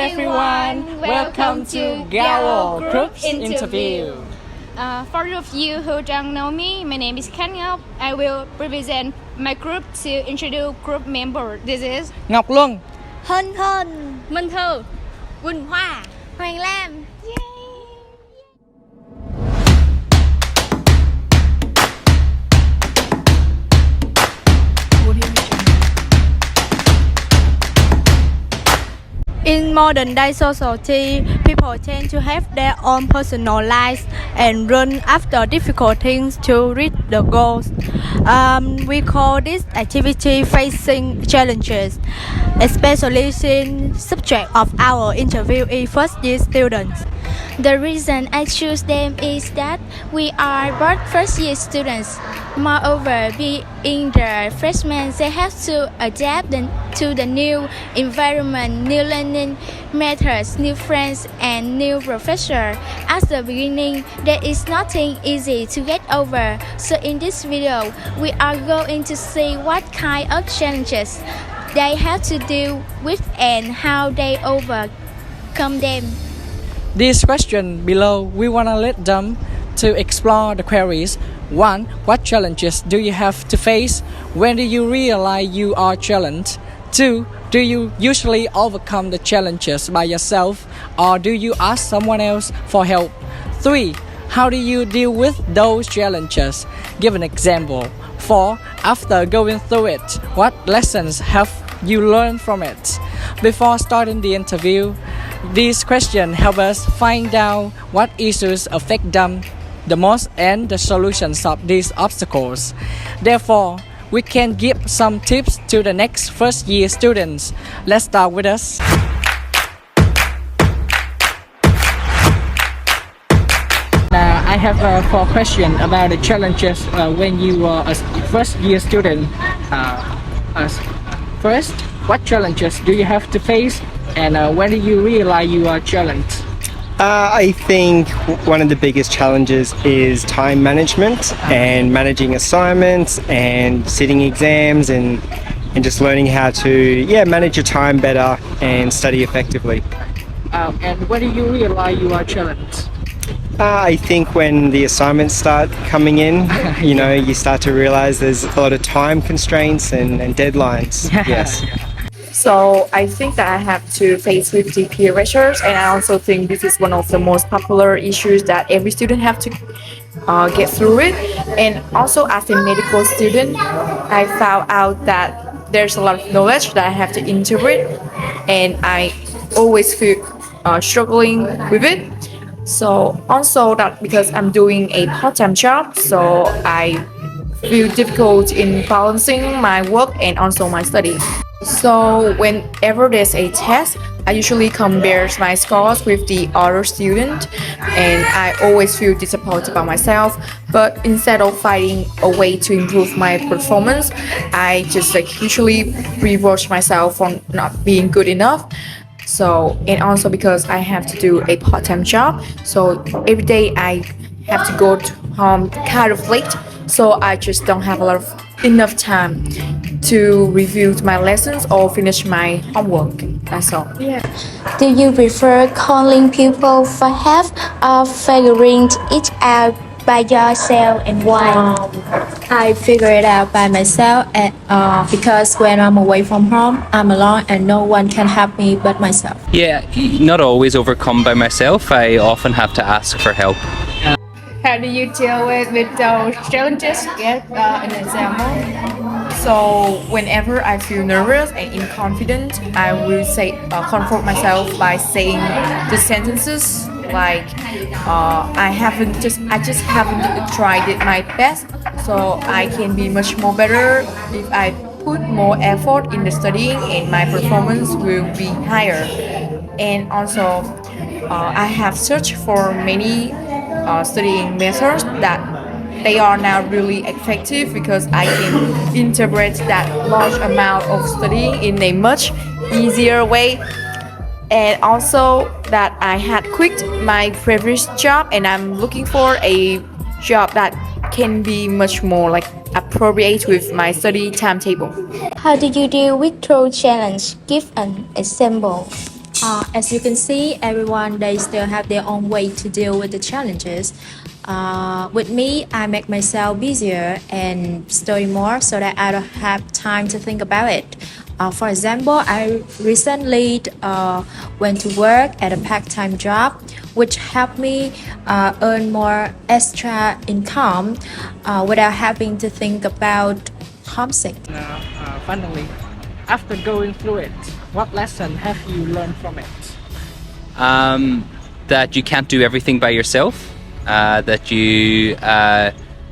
everyone, welcome to Gao Group Interview. For those of you who don't know me, my name is Kangop. I will represent my group to introduce group member. This is Ngọc Luân, Hân Hân, Minh Thư, Quỳnh Hoa, Hoàng Lam. In modern day society, people tend to have their own personal lives and run after difficult things to reach the goals. We call this activity facing challenges, especially since subject of our interviewee first year students. The reason I choose them is that we are both first-year students. Moreover, being the freshmen, they have to adapt to the new environment, new learning methods, new friends, and new professor. At the beginning, there is nothing easy to get over. So in this video, we are going to see what kind of challenges they have to deal with and how they overcome them. This question below, we want to let them to explore the queries. 1. What challenges do you have to face? When do you realize you are challenged? 2. Do you usually overcome the challenges by yourself or do you ask someone else for help? 3. How do you deal with those challenges? Give an example. 4. After going through it, what lessons have you learned from it? Before starting the interview, these questions help us find out what issues affect them the most and the solutions of these obstacles. Therefore, we can give some tips to the next first year students. Let's start with us. Now, I have 4 questions about the challenges when you are a first year student. First, what challenges do you have to face? And when do you realize you are challenged? I think one of the biggest challenges is time management and managing assignments and sitting exams and just learning how to manage your time better and study effectively. And when do you realize you are challenged? I think when the assignments start coming in, you start to realize there's a lot of time constraints and deadlines. Yes. So I think that I have to face with the peer pressures, and I also think this is one of the most popular issues that every student have to get through it. And also as a medical student, I found out that there's a lot of knowledge that I have to integrate, and I always feel struggling with it. So also that because I'm doing a part-time job, so I feel difficult in balancing my work and also my studies. So whenever there's a test, I usually compare my scores with the other student, and I always feel disappointed about myself. But instead of finding a way to improve my performance, I just usually reward myself for not being good enough. So, and also because I have to do a part-time job, so every day I have to go home kind of late, so I just don't have enough time to review my lessons or finish my homework. That's all. Do you prefer calling people for help or figuring it out by yourself, and why? I figure it out by myself because when I'm away from home, I'm alone and no one can help me but myself. Yeah, not always overcome by myself. I often have to ask for help. how do you deal with those challenges? Get an example. So whenever I feel nervous and inconfident, I will comfort myself by saying the sentences like I just haven't tried it my best, so I can be much more better if I put more effort in the studying, and my performance will be higher. And also I have searched for many studying methods that they are now really effective because I can integrate that large amount of studying in a much easier way. And also that I had quit my previous job and I'm looking for a job that can be much more appropriate with my study timetable. How do you deal with through challenge? Give an example. As you can see, everyone they still have their own way to deal with the challenges. With me, I make myself busier and study more so that I don't have time to think about it. For example, I recently went to work at a part-time job, which helped me earn more extra income without having to think about homesick. Finally, after going through it, what lesson have you learned from it? That you can't do everything by yourself. That you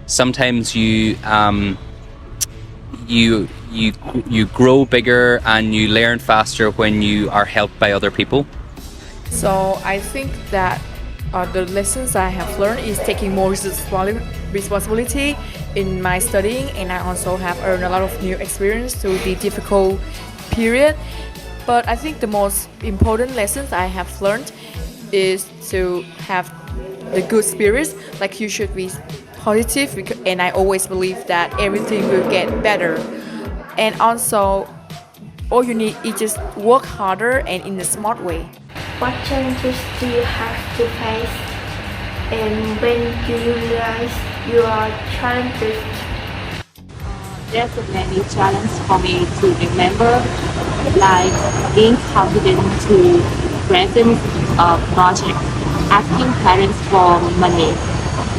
sometimes you grow bigger and you learn faster when you are helped by other people. So I think that the lessons I have learned is taking more responsibility in my studying, and I also have earned a lot of new experience through the difficult period. But I think the most important lessons I have learned is to have the good spirits. Like you should be positive, and I always believe that everything will get better. And also, all you need is just work harder and in a smart way. What challenges do you have to face? And when do you realize you are challenged? There's many challenges for me to remember, like being confident to present a project, asking parents for money.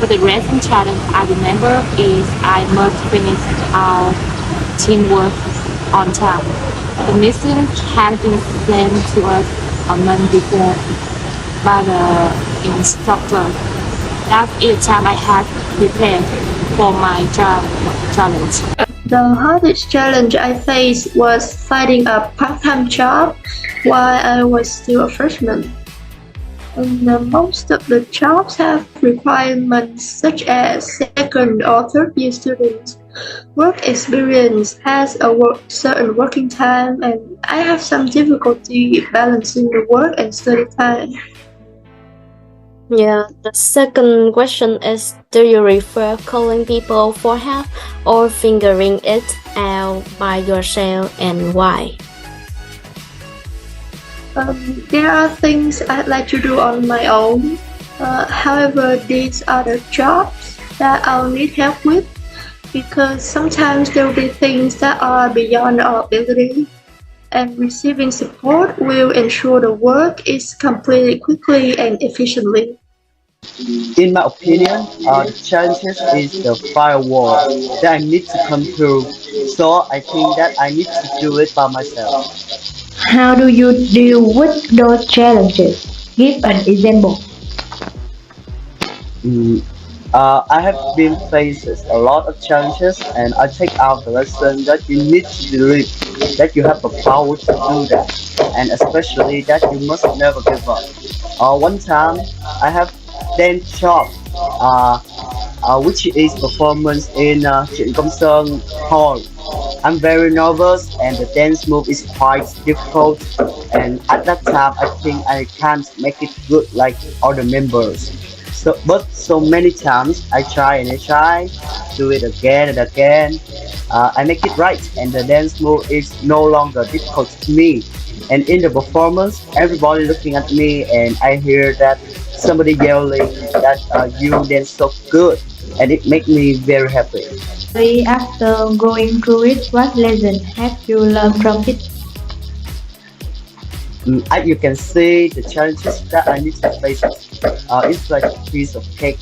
But the recent challenge I remember is I must finish our teamwork on time. The mission had been planned to us a month before by the instructor. That is the time I had prepared for my challenge. The hardest challenge I faced was finding a part-time job while I was still a freshman. And most of the jobs have requirements such as second or third year students. Work experience has a certain working time, and I have some difficulty balancing the work and study time. Yeah, the second question is, do you prefer calling people for help or figuring it out by yourself, and why? There are things I'd like to do on my own. However, these are the jobs that I'll need help with, because sometimes there will be things that are beyond our ability, and receiving support will ensure the work is completed quickly and efficiently. In my opinion, the challenges is the firewall that I need to come through. So I think that I need to do it by myself. How do you deal with those challenges? Give an example. I have been faced a lot of challenges, and I take out the lesson that you need to believe that you have the power to do that, and especially that you must never give up. One time, I have dance job, which is performance in Trịnh Công Sơn Hall. I'm very nervous, and the dance move is quite difficult. And at that time, I think I can't make it good like other members. But so many times I try and I try, do it again and again. I make it right, and the dance move is no longer difficult to me. And in the performance, everybody looking at me, and I hear that somebody yelling that you dance so good, and it makes me very happy. After going through it, what lesson have you learned from it? As you can see, the challenges that I need to face, it's like a piece of cake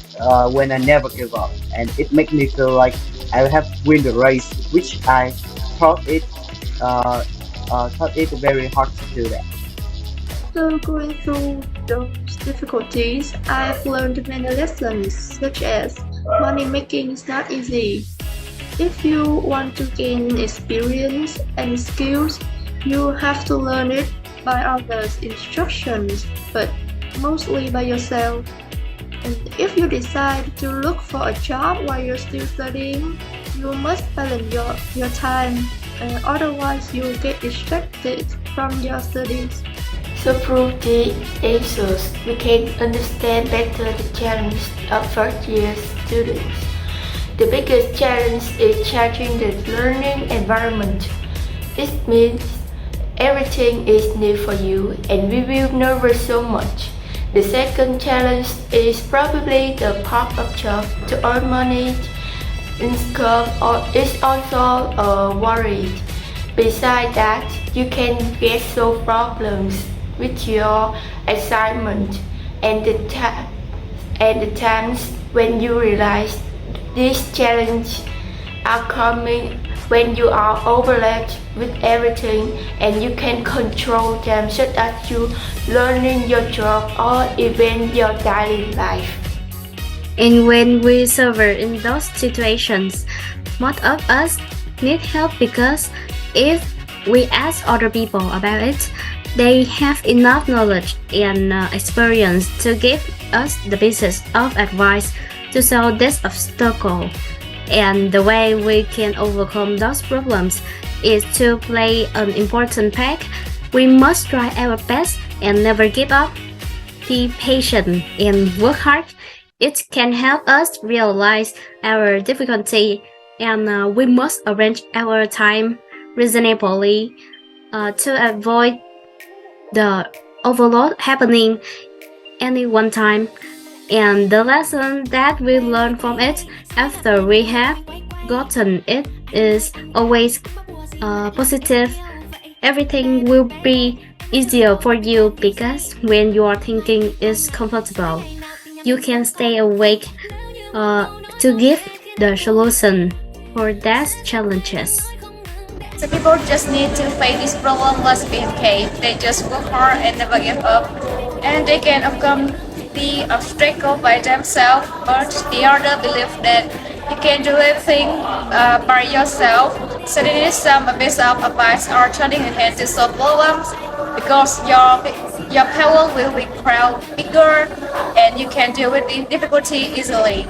when I never give up, and it makes me feel like I have win the race, which I thought it very hard to do that. After going through those difficulties, I've learned many lessons, such as money making is not easy. If you want to gain experience and skills, you have to learn it by others' instructions, but mostly by yourself. And if you decide to look for a job while you're still studying, you must balance your time, otherwise you'll get distracted from your studies. So through the answers, we can understand better the challenge of first-year students. The biggest challenge is changing the learning environment. It means Everything is new for you and we will nervous so much. The second challenge is probably the part of job to earn money. Income is also a worry. Besides that, you can get solve problems with your assignment and the times when you realize these challenges are coming when you are overloaded with everything and you can control them such as you learning your job or even your daily life. And when we suffer in those situations, most of us need help because if we ask other people about it, they have enough knowledge and experience to give us the pieces of advice to solve this obstacle. And the way we can overcome those problems is to play an important part. We must try our best and never give up. Be patient and work hard. It can help us realize our difficulty, and we must arrange our time reasonably to avoid the overload happening any one time. And the lesson that we learn from it after we have gotten it is always positive. Everything will be easier for you because when your thinking is comfortable, you can stay awake to give the solution for those challenges. So people just need to face this problem less BMK. They just work hard and never give up. And they can overcome the obstacle by themselves, but the other believe that you can do everything by yourself. So they need some piece of advice or turning ahead to solve problems because your power will be grow bigger and you can deal with the difficulty easily.